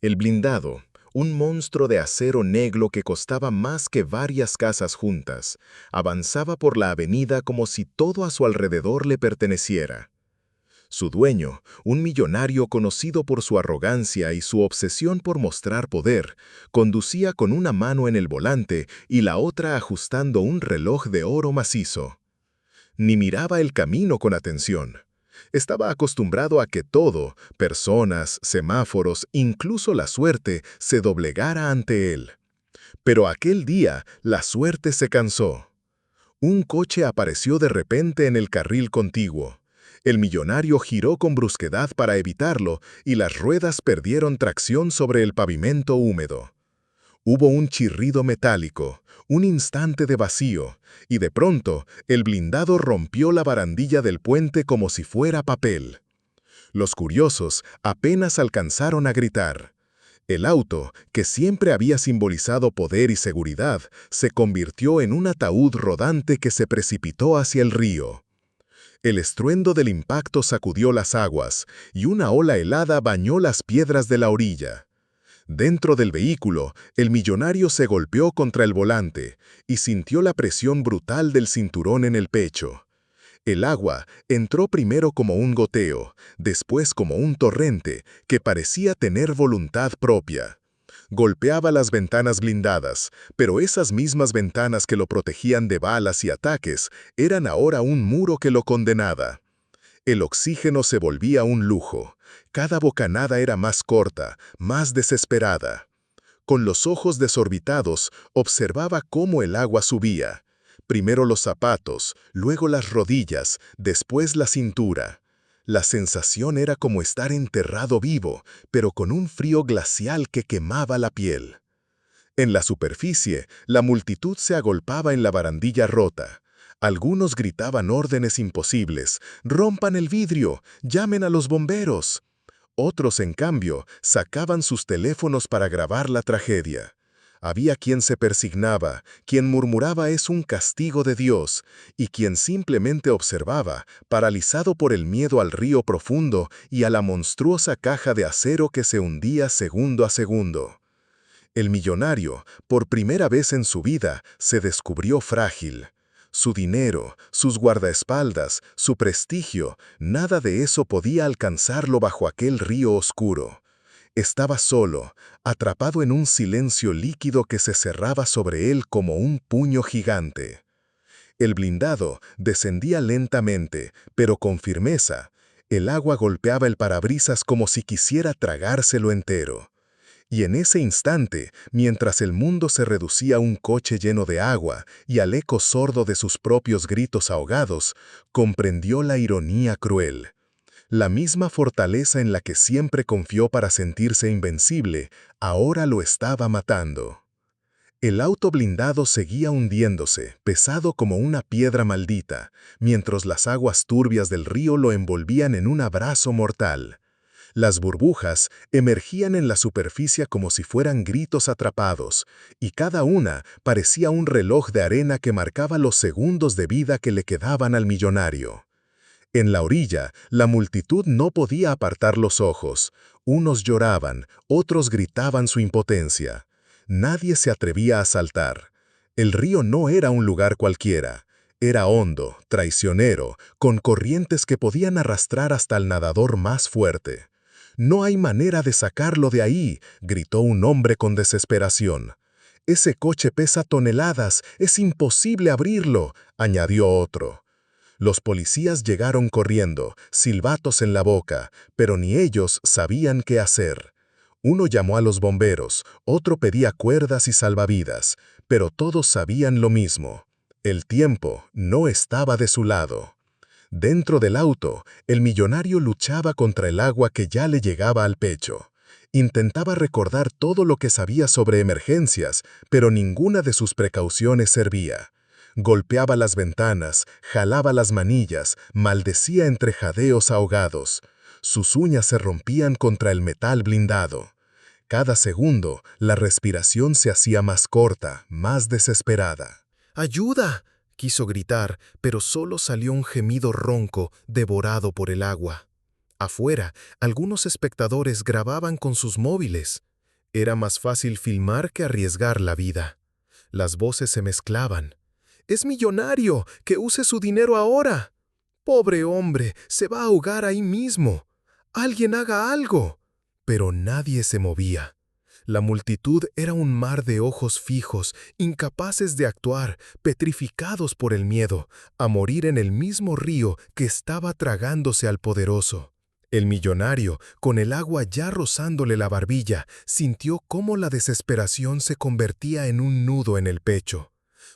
El blindado, un monstruo de acero negro que costaba más que varias casas juntas, avanzaba por la avenida como si todo a su alrededor le perteneciera. Su dueño, un millonario conocido por su arrogancia y su obsesión por mostrar poder, conducía con una mano en el volante y la otra ajustando un reloj de oro macizo. Ni miraba el camino con atención. Estaba acostumbrado a que todo, personas, semáforos, incluso la suerte, se doblegara ante él. Pero aquel día la suerte se cansó. Un coche apareció de repente en el carril contiguo. El millonario giró con brusquedad para evitarlo y las ruedas perdieron tracción sobre el pavimento húmedo. Hubo un chirrido metálico, un instante de vacío, y de pronto el blindado rompió la barandilla del puente como si fuera papel. Los curiosos apenas alcanzaron a gritar. El auto, que siempre había simbolizado poder y seguridad, se convirtió en un ataúd rodante que se precipitó hacia el río. El estruendo del impacto sacudió las aguas, y una ola helada bañó las piedras de la orilla. Dentro del vehículo, el millonario se golpeó contra el volante y sintió la presión brutal del cinturón en el pecho. El agua entró primero como un goteo, después como un torrente que parecía tener voluntad propia. Golpeaba las ventanas blindadas, pero esas mismas ventanas que lo protegían de balas y ataques eran ahora un muro que lo condenaba. El oxígeno se volvía un lujo. Cada bocanada era más corta, más desesperada. Con los ojos desorbitados, observaba cómo el agua subía. Primero los zapatos, luego las rodillas, después la cintura. La sensación era como estar enterrado vivo, pero con un frío glacial que quemaba la piel. En la superficie, la multitud se agolpaba en la barandilla rota. Algunos gritaban órdenes imposibles: «¡Rompan el vidrio! ¡Llamen a los bomberos!». Otros, en cambio, sacaban sus teléfonos para grabar la tragedia. Había quien se persignaba, quien murmuraba «es un castigo de Dios», y quien simplemente observaba, paralizado por el miedo al río profundo y a la monstruosa caja de acero que se hundía segundo a segundo. El millonario, por primera vez en su vida, se descubrió frágil. Su dinero, sus guardaespaldas, su prestigio, nada de eso podía alcanzarlo bajo aquel río oscuro. Estaba solo, atrapado en un silencio líquido que se cerraba sobre él como un puño gigante. El blindado descendía lentamente, pero con firmeza. El agua golpeaba el parabrisas como si quisiera tragárselo entero. Y en ese instante, mientras el mundo se reducía a un coche lleno de agua y al eco sordo de sus propios gritos ahogados, comprendió la ironía cruel. La misma fortaleza en la que siempre confió para sentirse invencible, ahora lo estaba matando. El auto blindado seguía hundiéndose, pesado como una piedra maldita, mientras las aguas turbias del río lo envolvían en un abrazo mortal. Las burbujas emergían en la superficie como si fueran gritos atrapados, y cada una parecía un reloj de arena que marcaba los segundos de vida que le quedaban al millonario. En la orilla, la multitud no podía apartar los ojos. Unos lloraban, otros gritaban su impotencia. Nadie se atrevía a saltar. El río no era un lugar cualquiera. Era hondo, traicionero, con corrientes que podían arrastrar hasta el nadador más fuerte. «No hay manera de sacarlo de ahí», gritó un hombre con desesperación. «Ese coche pesa toneladas, es imposible abrirlo», añadió otro. Los policías llegaron corriendo, silbatos en la boca, pero ni ellos sabían qué hacer. Uno llamó a los bomberos, otro pedía cuerdas y salvavidas, pero todos sabían lo mismo. El tiempo no estaba de su lado. Dentro del auto, el millonario luchaba contra el agua que ya le llegaba al pecho. Intentaba recordar todo lo que sabía sobre emergencias, pero ninguna de sus precauciones servía. Golpeaba las ventanas, jalaba las manillas, maldecía entre jadeos ahogados. Sus uñas se rompían contra el metal blindado. Cada segundo, la respiración se hacía más corta, más desesperada. «¡Ayuda!», quiso gritar, pero solo salió un gemido ronco, devorado por el agua. Afuera, algunos espectadores grababan con sus móviles. Era más fácil filmar que arriesgar la vida. Las voces se mezclaban. «¡Es millonario! ¡Que use su dinero ahora! ¡Pobre hombre! ¡Se va a ahogar ahí mismo! ¡Alguien haga algo!». Pero nadie se movía. La multitud era un mar de ojos fijos, incapaces de actuar, petrificados por el miedo, a morir en el mismo río que estaba tragándose al poderoso. El millonario, con el agua ya rozándole la barbilla, sintió cómo la desesperación se convertía en un nudo en el pecho.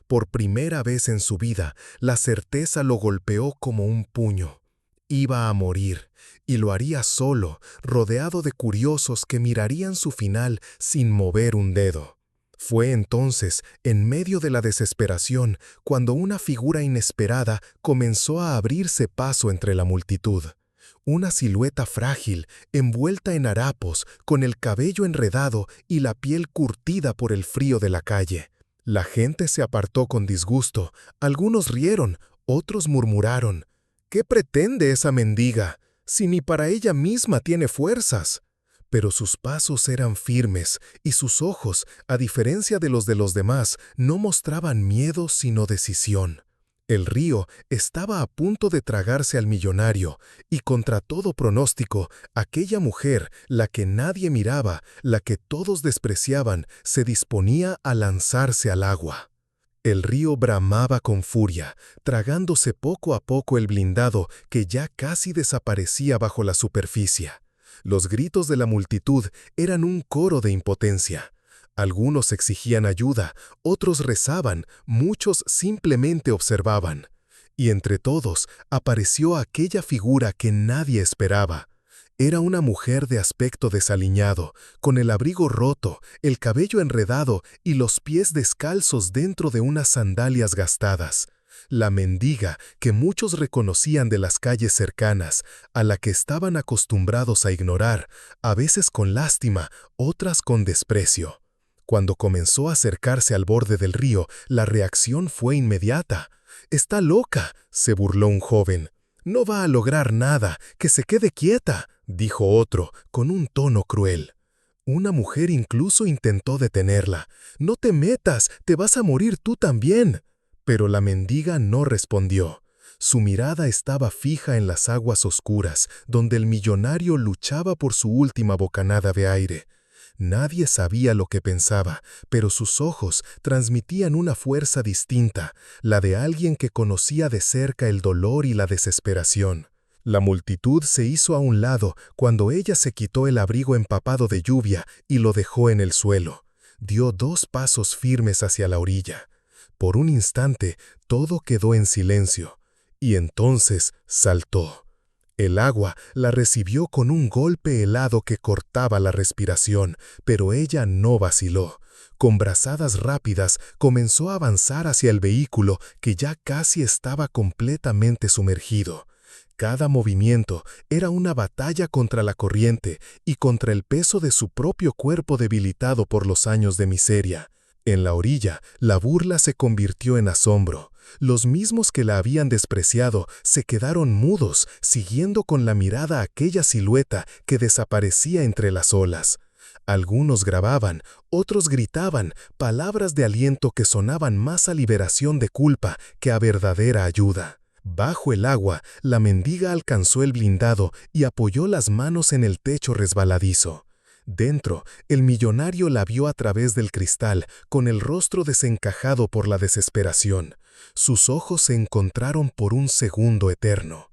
Por primera vez en su vida, la certeza lo golpeó como un puño. Iba a morir, y lo haría solo, rodeado de curiosos que mirarían su final sin mover un dedo. Fue entonces, en medio de la desesperación, cuando una figura inesperada comenzó a abrirse paso entre la multitud. Una silueta frágil, envuelta en harapos, con el cabello enredado y la piel curtida por el frío de la calle. La gente se apartó con disgusto, algunos rieron, otros murmuraron: «¿Qué pretende esa mendiga, si ni para ella misma tiene fuerzas?». Pero sus pasos eran firmes y sus ojos, a diferencia de los demás, no mostraban miedo sino decisión. El río estaba a punto de tragarse al millonario, y contra todo pronóstico, aquella mujer, la que nadie miraba, la que todos despreciaban, se disponía a lanzarse al agua. El río bramaba con furia, tragándose poco a poco el blindado que ya casi desaparecía bajo la superficie. Los gritos de la multitud eran un coro de impotencia. Algunos exigían ayuda, otros rezaban, muchos simplemente observaban. Y entre todos apareció aquella figura que nadie esperaba. Era una mujer de aspecto desaliñado, con el abrigo roto, el cabello enredado y los pies descalzos dentro de unas sandalias gastadas. La mendiga que muchos reconocían de las calles cercanas, a la que estaban acostumbrados a ignorar, a veces con lástima, otras con desprecio. Cuando comenzó a acercarse al borde del río, la reacción fue inmediata. «Está loca», se burló un joven. «No va a lograr nada, que se quede quieta», dijo otro, con un tono cruel. Una mujer incluso intentó detenerla. «No te metas, te vas a morir tú también». Pero la mendiga no respondió. Su mirada estaba fija en las aguas oscuras, donde el millonario luchaba por su última bocanada de aire. Nadie sabía lo que pensaba, pero sus ojos transmitían una fuerza distinta, la de alguien que conocía de cerca el dolor y la desesperación. La multitud se hizo a un lado cuando ella se quitó el abrigo empapado de lluvia y lo dejó en el suelo. Dio 2 pasos firmes hacia la orilla. Por un instante, todo quedó en silencio, y entonces saltó. El agua la recibió con un golpe helado que cortaba la respiración, pero ella no vaciló. Con brazadas rápidas comenzó a avanzar hacia el vehículo que ya casi estaba completamente sumergido. Cada movimiento era una batalla contra la corriente y contra el peso de su propio cuerpo debilitado por los años de miseria. En la orilla, la burla se convirtió en asombro. Los mismos que la habían despreciado se quedaron mudos, siguiendo con la mirada aquella silueta que desaparecía entre las olas. Algunos grababan, otros gritaban, palabras de aliento que sonaban más a liberación de culpa que a verdadera ayuda. Bajo el agua, la mendiga alcanzó el blindado y apoyó las manos en el techo resbaladizo. Dentro, el millonario la vio a través del cristal, con el rostro desencajado por la desesperación. Sus ojos se encontraron por un segundo eterno.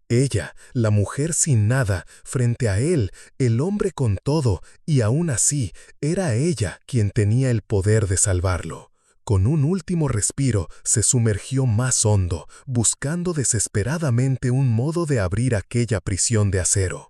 Ella, la mujer sin nada, frente a él, el hombre con todo, y aún así, era ella quien tenía el poder de salvarlo. Con un último respiro, se sumergió más hondo, buscando desesperadamente un modo de abrir aquella prisión de acero.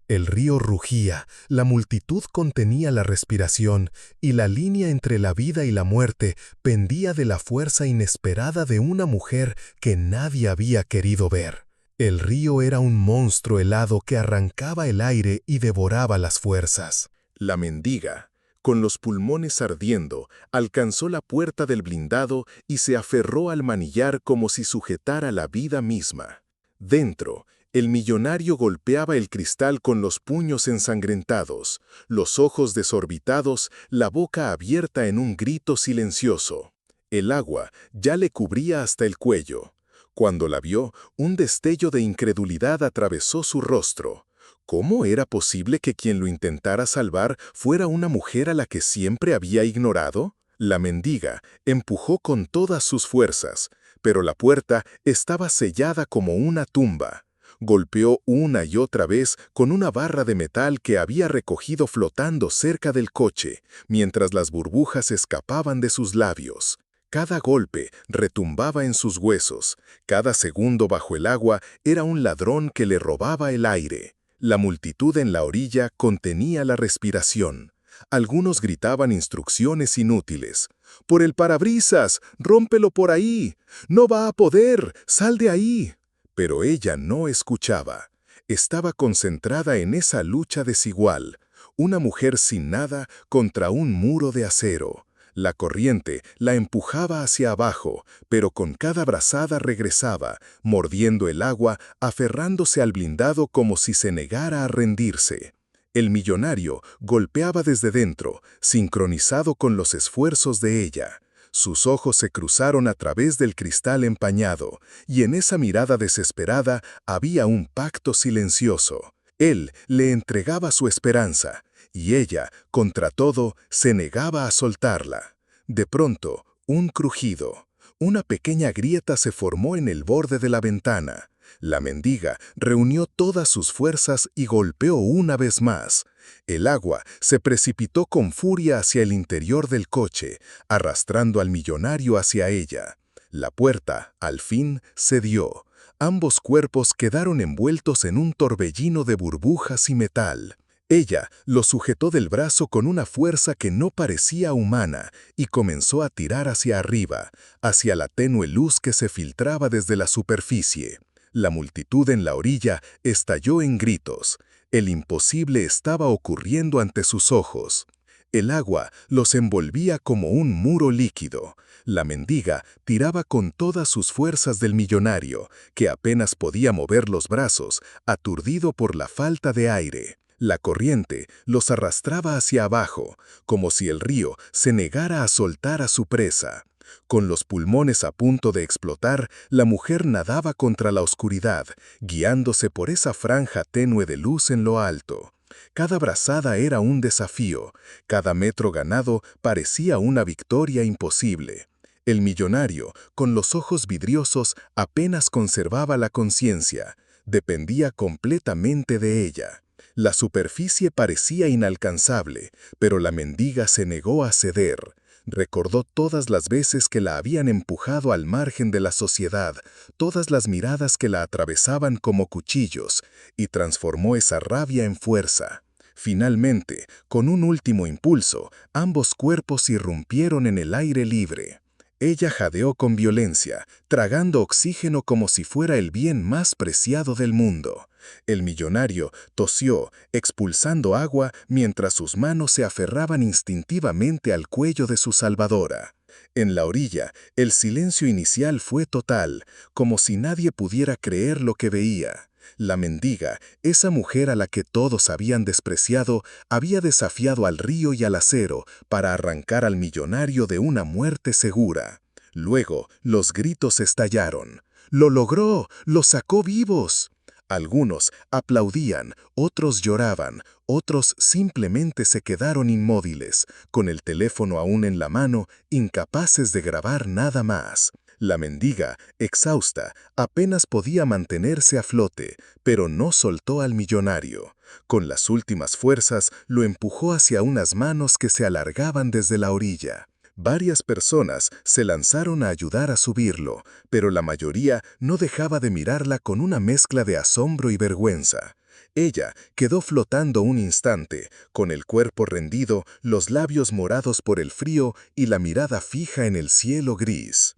El río rugía, la multitud contenía la respiración, y la línea entre la vida y la muerte pendía de la fuerza inesperada de una mujer que nadie había querido ver. El río era un monstruo helado que arrancaba el aire y devoraba las fuerzas. La mendiga, con los pulmones ardiendo, alcanzó la puerta del blindado y se aferró al manillar como si sujetara la vida misma. Dentro, El millonario golpeaba el cristal con los puños ensangrentados, los ojos desorbitados, la boca abierta en un grito silencioso. El agua ya le cubría hasta el cuello. Cuando la vio, un destello de incredulidad atravesó su rostro. ¿Cómo era posible que quien lo intentara salvar fuera una mujer a la que siempre había ignorado? La mendiga empujó con todas sus fuerzas, pero la puerta estaba sellada como una tumba. Golpeó una y otra vez con una barra de metal que había recogido flotando cerca del coche, mientras las burbujas escapaban de sus labios. Cada golpe retumbaba en sus huesos, cada segundo bajo el agua era un ladrón que le robaba el aire. La multitud en la orilla contenía la respiración. Algunos gritaban instrucciones inútiles. «¡Por el parabrisas! ¡Rómpelo por ahí! ¡No va a poder! ¡Sal de ahí!». Pero ella no escuchaba. Estaba concentrada en esa lucha desigual. Una mujer sin nada contra un muro de acero. La corriente la empujaba hacia abajo, pero con cada brazada regresaba, mordiendo el agua, aferrándose al blindado como si se negara a rendirse. El millonario golpeaba desde dentro, sincronizado con los esfuerzos de ella. Sus ojos se cruzaron a través del cristal empañado, y en esa mirada desesperada había un pacto silencioso. Él le entregaba su esperanza, y ella, contra todo, se negaba a soltarla. De pronto, un crujido. Una pequeña grieta se formó en el borde de la ventana. La mendiga reunió todas sus fuerzas y golpeó una vez más. El agua se precipitó con furia hacia el interior del coche, arrastrando al millonario hacia ella. La puerta, al fin, cedió. Ambos cuerpos quedaron envueltos en un torbellino de burbujas y metal. Ella lo sujetó del brazo con una fuerza que no parecía humana y comenzó a tirar hacia arriba, hacia la tenue luz que se filtraba desde la superficie. La multitud en la orilla estalló en gritos. El imposible estaba ocurriendo ante sus ojos. El agua los envolvía como un muro líquido. La mendiga tiraba con todas sus fuerzas del millonario, que apenas podía mover los brazos, aturdido por la falta de aire. La corriente los arrastraba hacia abajo, como si el río se negara a soltar a su presa. Con los pulmones a punto de explotar, la mujer nadaba contra la oscuridad, guiándose por esa franja tenue de luz en lo alto. Cada brazada era un desafío, cada metro ganado parecía una victoria imposible. El millonario, con los ojos vidriosos, apenas conservaba la conciencia. Dependía completamente de ella. La superficie parecía inalcanzable, pero la mendiga se negó a ceder. Recordó todas las veces que la habían empujado al margen de la sociedad, todas las miradas que la atravesaban como cuchillos, y transformó esa rabia en fuerza. Finalmente, con un último impulso, ambos cuerpos irrumpieron en el aire libre. Ella jadeó con violencia, tragando oxígeno como si fuera el bien más preciado del mundo. El millonario tosió, expulsando agua mientras sus manos se aferraban instintivamente al cuello de su salvadora. En la orilla, el silencio inicial fue total, como si nadie pudiera creer lo que veía. La mendiga, esa mujer a la que todos habían despreciado, había desafiado al río y al acero para arrancar al millonario de una muerte segura. Luego, los gritos estallaron. ¡Lo logró! ¡Los sacó vivos! Algunos aplaudían, otros lloraban, otros simplemente se quedaron inmóviles, con el teléfono aún en la mano, incapaces de grabar nada más. La mendiga, exhausta, apenas podía mantenerse a flote, pero no soltó al millonario. Con las últimas fuerzas, lo empujó hacia unas manos que se alargaban desde la orilla. Varias personas se lanzaron a ayudar a subirlo, pero la mayoría no dejaba de mirarla con una mezcla de asombro y vergüenza. Ella quedó flotando un instante, con el cuerpo rendido, los labios morados por el frío y la mirada fija en el cielo gris.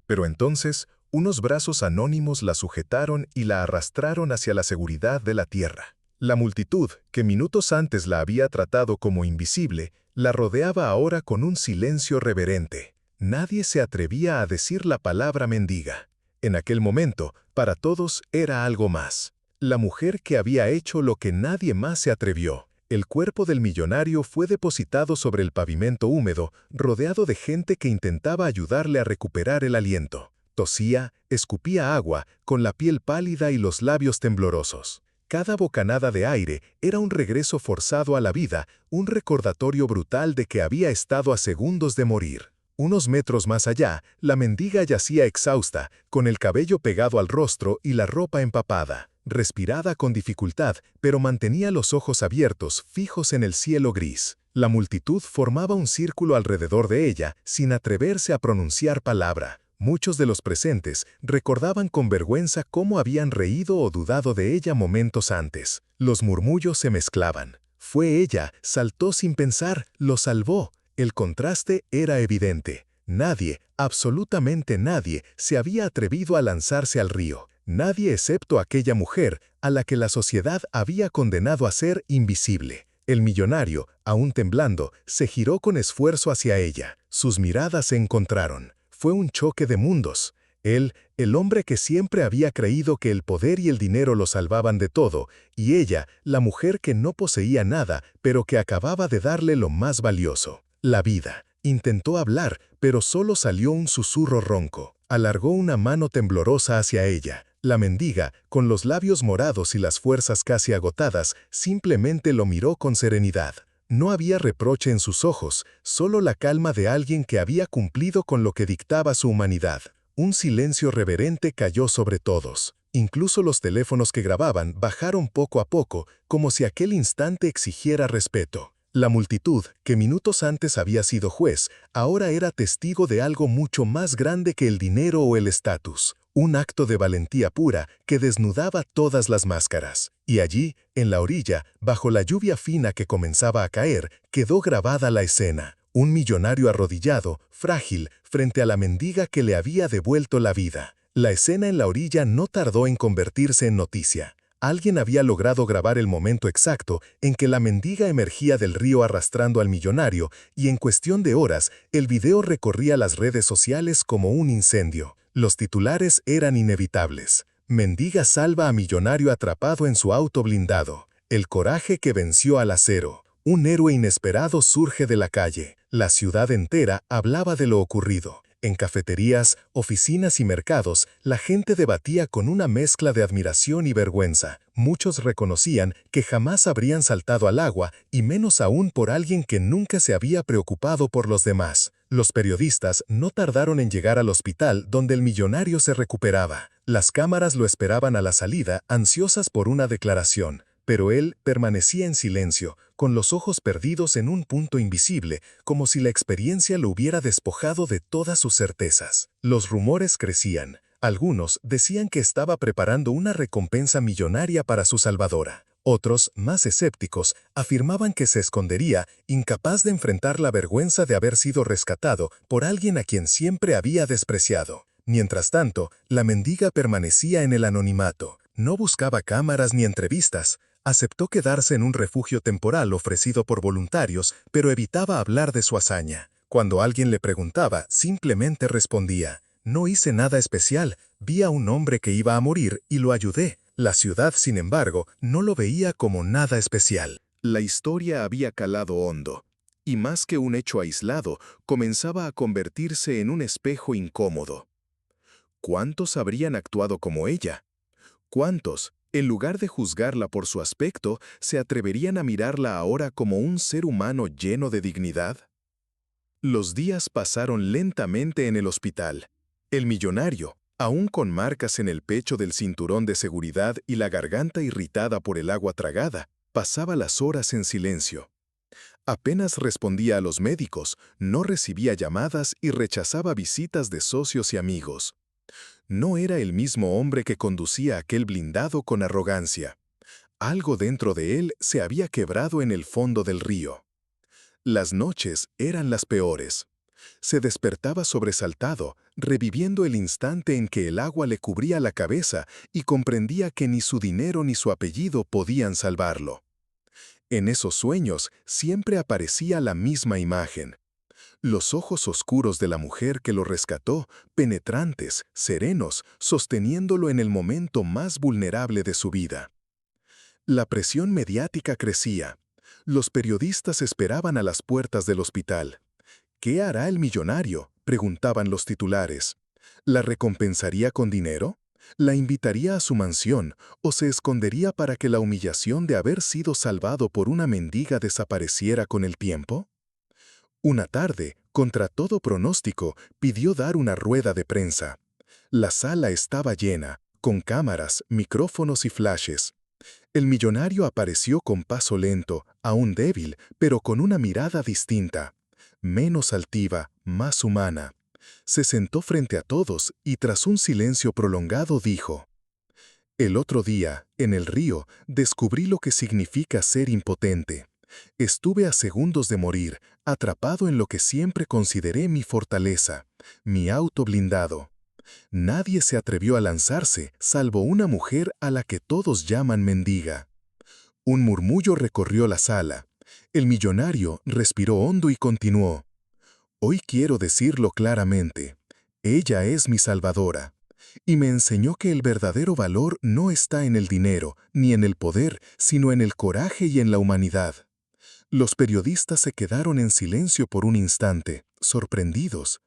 Pero entonces, unos brazos anónimos la sujetaron y la arrastraron hacia la seguridad de la tierra. La multitud, que minutos antes la había tratado como invisible, la rodeaba ahora con un silencio reverente. Nadie se atrevía a decir la palabra mendiga. En aquel momento, para todos era algo más. La mujer que había hecho lo que nadie más se atrevió. El cuerpo del millonario fue depositado sobre el pavimento húmedo, rodeado de gente que intentaba ayudarle a recuperar el aliento. Tosía, escupía agua, con la piel pálida y los labios temblorosos. Cada bocanada de aire era un regreso forzado a la vida, un recordatorio brutal de que había estado a segundos de morir. Unos metros más allá, la mendiga yacía exhausta, con el cabello pegado al rostro y la ropa empapada. Respiraba con dificultad, pero mantenía los ojos abiertos, fijos en el cielo gris. La multitud formaba un círculo alrededor de ella, sin atreverse a pronunciar palabra. Muchos de los presentes recordaban con vergüenza cómo habían reído o dudado de ella momentos antes. Los murmullos se mezclaban. Fue ella, saltó sin pensar, lo salvó. El contraste era evidente. Nadie, absolutamente nadie, se había atrevido a lanzarse al río. Nadie excepto aquella mujer, a la que la sociedad había condenado a ser invisible. El millonario, aún temblando, se giró con esfuerzo hacia ella. Sus miradas se encontraron. Fue un choque de mundos. Él, el hombre que siempre había creído que el poder y el dinero lo salvaban de todo, y ella, la mujer que no poseía nada, pero que acababa de darle lo más valioso, la vida. Intentó hablar, pero solo salió un susurro ronco. Alargó una mano temblorosa hacia ella. La mendiga, con los labios morados y las fuerzas casi agotadas, simplemente lo miró con serenidad. No había reproche en sus ojos, solo la calma de alguien que había cumplido con lo que dictaba su humanidad. Un silencio reverente cayó sobre todos. Incluso los teléfonos que grababan bajaron poco a poco, como si aquel instante exigiera respeto. La multitud, que minutos antes había sido juez, ahora era testigo de algo mucho más grande que el dinero o el estatus. Un acto de valentía pura que desnudaba todas las máscaras. Y allí, en la orilla, bajo la lluvia fina que comenzaba a caer, quedó grabada la escena. Un millonario arrodillado, frágil, frente a la mendiga que le había devuelto la vida. La escena en la orilla no tardó en convertirse en noticia. Alguien había logrado grabar el momento exacto en que la mendiga emergía del río arrastrando al millonario, y en cuestión de horas, el video recorría las redes sociales como un incendio. Los titulares eran inevitables. Mendiga salva a millonario atrapado en su auto blindado. El coraje que venció al acero. Un héroe inesperado surge de la calle. La ciudad entera hablaba de lo ocurrido. En cafeterías, oficinas y mercados, la gente debatía con una mezcla de admiración y vergüenza. Muchos reconocían que jamás habrían saltado al agua, y menos aún por alguien que nunca se había preocupado por los demás. Los periodistas no tardaron en llegar al hospital donde el millonario se recuperaba. Las cámaras lo esperaban a la salida, ansiosas por una declaración. Pero él permanecía en silencio, con los ojos perdidos en un punto invisible, como si la experiencia lo hubiera despojado de todas sus certezas. Los rumores crecían. Algunos decían que estaba preparando una recompensa millonaria para su salvadora. Otros, más escépticos, afirmaban que se escondería, incapaz de enfrentar la vergüenza de haber sido rescatado por alguien a quien siempre había despreciado. Mientras tanto, la mendiga permanecía en el anonimato. No buscaba cámaras ni entrevistas. Aceptó quedarse en un refugio temporal ofrecido por voluntarios, pero evitaba hablar de su hazaña. Cuando alguien le preguntaba, simplemente respondía: «No hice nada especial, vi a un hombre que iba a morir y lo ayudé». La ciudad, sin embargo, no lo veía como nada especial. La historia había calado hondo, y más que un hecho aislado, comenzaba a convertirse en un espejo incómodo. ¿Cuántos habrían actuado como ella? ¿Cuántos, en lugar de juzgarla por su aspecto, se atreverían a mirarla ahora como un ser humano lleno de dignidad? Los días pasaron lentamente en el hospital. El millonario, aún con marcas en el pecho del cinturón de seguridad y la garganta irritada por el agua tragada, pasaba las horas en silencio. Apenas respondía a los médicos, no recibía llamadas y rechazaba visitas de socios y amigos. No era el mismo hombre que conducía aquel blindado con arrogancia. Algo dentro de él se había quebrado en el fondo del río. Las noches eran las peores. Se despertaba sobresaltado, reviviendo el instante en que el agua le cubría la cabeza y comprendía que ni su dinero ni su apellido podían salvarlo. En esos sueños siempre aparecía la misma imagen. Los ojos oscuros de la mujer que lo rescató, penetrantes, serenos, sosteniéndolo en el momento más vulnerable de su vida. La presión mediática crecía. Los periodistas esperaban a las puertas del hospital. ¿Qué hará el millonario?, preguntaban los titulares. ¿La recompensaría con dinero? ¿La invitaría a su mansión o se escondería para que la humillación de haber sido salvado por una mendiga desapareciera con el tiempo? Una tarde, contra todo pronóstico, pidió dar una rueda de prensa. La sala estaba llena, con cámaras, micrófonos y flashes. El millonario apareció con paso lento, aún débil, pero con una mirada distinta. Menos altiva, más humana. Se sentó frente a todos y tras un silencio prolongado dijo: «El otro día, en el río, descubrí lo que significa ser impotente. Estuve a segundos de morir, atrapado en lo que siempre consideré mi fortaleza, mi auto blindado. Nadie se atrevió a lanzarse, salvo una mujer a la que todos llaman mendiga». Un murmullo recorrió la sala. El millonario respiró hondo y continuó: «Hoy quiero decirlo claramente. Ella es mi salvadora. Y me enseñó que el verdadero valor no está en el dinero, ni en el poder, sino en el coraje y en la humanidad». Los periodistas se quedaron en silencio por un instante, sorprendidos.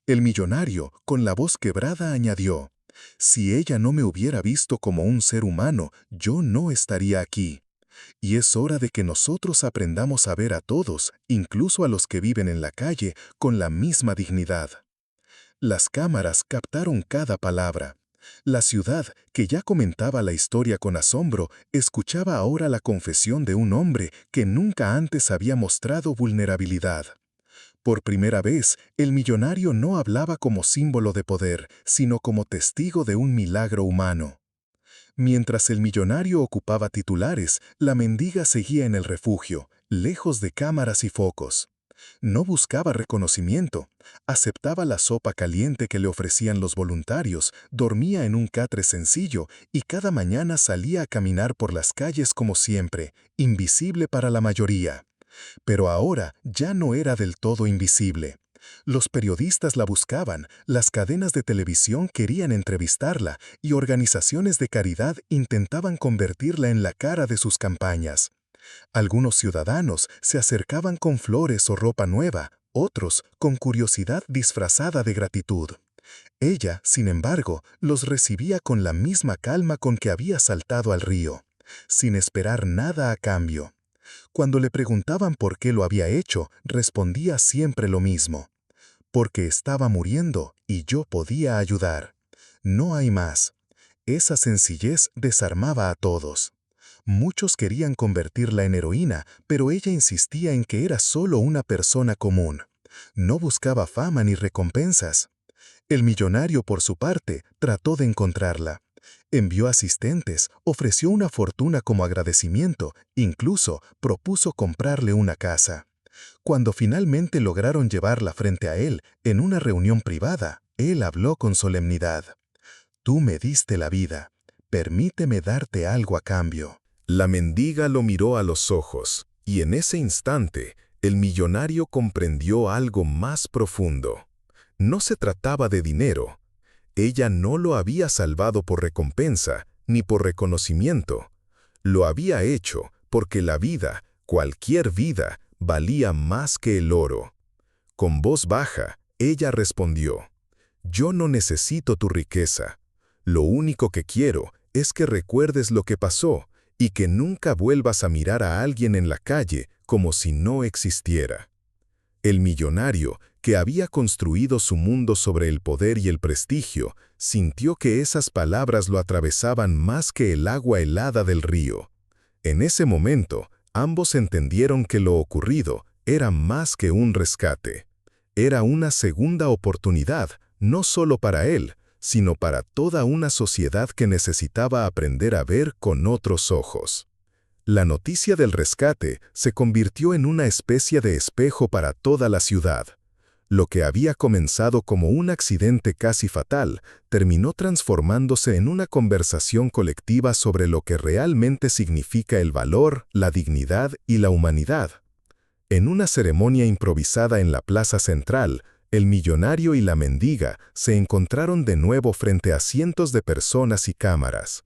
El millonario, con la voz quebrada, añadió: «Si ella no me hubiera visto como un ser humano, yo no estaría aquí. Y es hora de que nosotros aprendamos a ver a todos, incluso a los que viven en la calle, con la misma dignidad». Las cámaras captaron cada palabra. La ciudad, que ya comentaba la historia con asombro, escuchaba ahora la confesión de un hombre que nunca antes había mostrado vulnerabilidad. Por primera vez, el millonario no hablaba como símbolo de poder, sino como testigo de un milagro humano. Mientras el millonario ocupaba titulares, la mendiga seguía en el refugio, lejos de cámaras y focos. No buscaba reconocimiento, aceptaba la sopa caliente que le ofrecían los voluntarios, dormía en un catre sencillo y cada mañana salía a caminar por las calles como siempre, invisible para la mayoría. Pero ahora ya no era del todo invisible. Los periodistas la buscaban, las cadenas de televisión querían entrevistarla y organizaciones de caridad intentaban convertirla en la cara de sus campañas. Algunos ciudadanos se acercaban con flores o ropa nueva, otros con curiosidad disfrazada de gratitud. Ella, sin embargo, los recibía con la misma calma con que había saltado al río, sin esperar nada a cambio. Cuando le preguntaban por qué lo había hecho, respondía siempre lo mismo: «Porque estaba muriendo y yo podía ayudar. No hay más». Esa sencillez desarmaba a todos. Muchos querían convertirla en heroína, pero ella insistía en que era solo una persona común. No buscaba fama ni recompensas. El millonario, por su parte, trató de encontrarla. Envió asistentes, ofreció una fortuna como agradecimiento, incluso propuso comprarle una casa. Cuando finalmente lograron llevarla frente a él, en una reunión privada, él habló con solemnidad: «Tú me diste la vida. Permíteme darte algo a cambio». La mendiga lo miró a los ojos, y en ese instante, el millonario comprendió algo más profundo. No se trataba de dinero. Ella no lo había salvado por recompensa, ni por reconocimiento. Lo había hecho porque la vida, cualquier vida, valía más que el oro. Con voz baja, ella respondió: «Yo no necesito tu riqueza. Lo único que quiero es que recuerdes lo que pasó y que nunca vuelvas a mirar a alguien en la calle como si no existiera». El millonario, que había construido su mundo sobre el poder y el prestigio, sintió que esas palabras lo atravesaban más que el agua helada del río. En ese momento, ambos entendieron que lo ocurrido era más que un rescate. Era una segunda oportunidad, no solo para él, sino para toda una sociedad que necesitaba aprender a ver con otros ojos. La noticia del rescate se convirtió en una especie de espejo para toda la ciudad. Lo que había comenzado como un accidente casi fatal, terminó transformándose en una conversación colectiva sobre lo que realmente significa el valor, la dignidad y la humanidad. En una ceremonia improvisada en la plaza central, el millonario y la mendiga se encontraron de nuevo frente a cientos de personas y cámaras.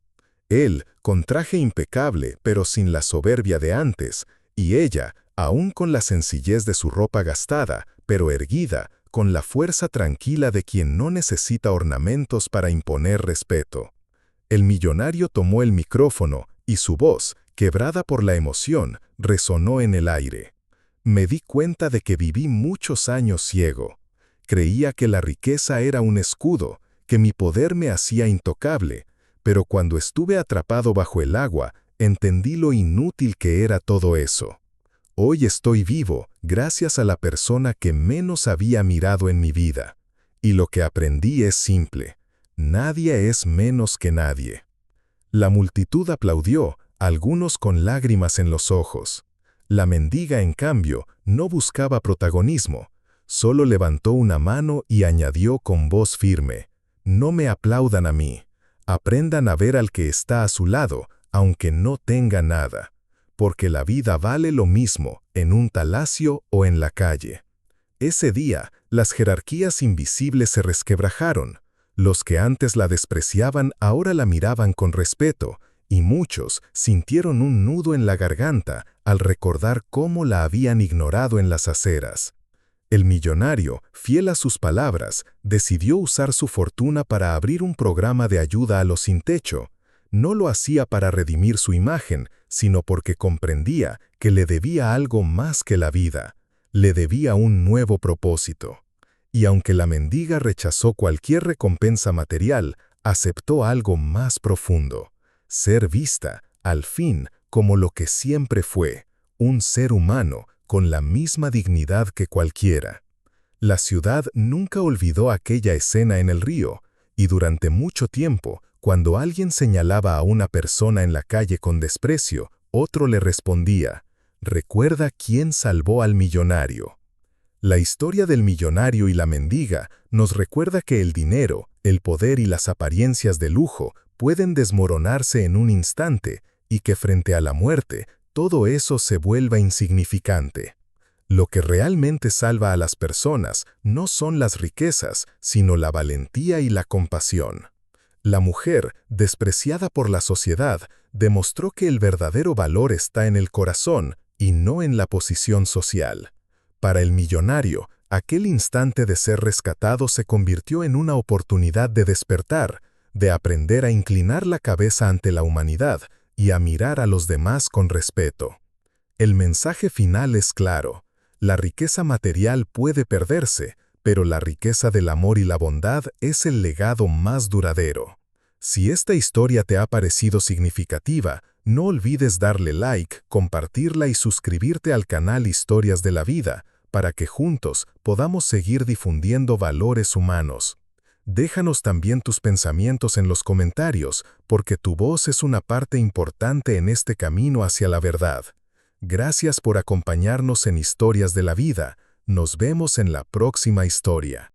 Él, con traje impecable pero sin la soberbia de antes, y ella, aún con la sencillez de su ropa gastada, pero erguida, con la fuerza tranquila de quien no necesita ornamentos para imponer respeto. El millonario tomó el micrófono y su voz, quebrada por la emoción, resonó en el aire. Me di cuenta de que viví muchos años ciego. Creía que la riqueza era un escudo, que mi poder me hacía intocable, pero cuando estuve atrapado bajo el agua, entendí lo inútil que era todo eso. Hoy estoy vivo gracias a la persona que menos había mirado en mi vida. Y lo que aprendí es simple: nadie es menos que nadie. La multitud aplaudió, algunos con lágrimas en los ojos. La mendiga, en cambio, no buscaba protagonismo. Solo levantó una mano y añadió con voz firme: no me aplaudan a mí. Aprendan a ver al que está a su lado, aunque no tenga nada. Porque la vida vale lo mismo en un palacio o en la calle. Ese día, las jerarquías invisibles se resquebrajaron. Los que antes la despreciaban ahora la miraban con respeto, y muchos sintieron un nudo en la garganta al recordar cómo la habían ignorado en las aceras. El millonario, fiel a sus palabras, decidió usar su fortuna para abrir un programa de ayuda a los sin techo. No lo hacía para redimir su imagen, sino porque comprendía que le debía algo más que la vida. Le debía un nuevo propósito. Y aunque la mendiga rechazó cualquier recompensa material, aceptó algo más profundo: ser vista, al fin, como lo que siempre fue, un ser humano con la misma dignidad que cualquiera. La ciudad nunca olvidó aquella escena en el río, y durante mucho tiempo, cuando alguien señalaba a una persona en la calle con desprecio, otro le respondía: recuerda quién salvó al millonario. La historia del millonario y la mendiga nos recuerda que el dinero, el poder y las apariencias de lujo pueden desmoronarse en un instante, y que frente a la muerte, todo eso se vuelva insignificante. Lo que realmente salva a las personas no son las riquezas, sino la valentía y la compasión. La mujer, despreciada por la sociedad, demostró que el verdadero valor está en el corazón y no en la posición social. Para el millonario, aquel instante de ser rescatado se convirtió en una oportunidad de despertar, de aprender a inclinar la cabeza ante la humanidad y a mirar a los demás con respeto. El mensaje final es claro: la riqueza material puede perderse, pero la riqueza del amor y la bondad es el legado más duradero. Si esta historia te ha parecido significativa, no olvides darle like, compartirla y suscribirte al canal Historias de la Vida, para que juntos podamos seguir difundiendo valores humanos. Déjanos también tus pensamientos en los comentarios, porque tu voz es una parte importante en este camino hacia la verdad. Gracias por acompañarnos en Historias de la Vida. Nos vemos en la próxima historia.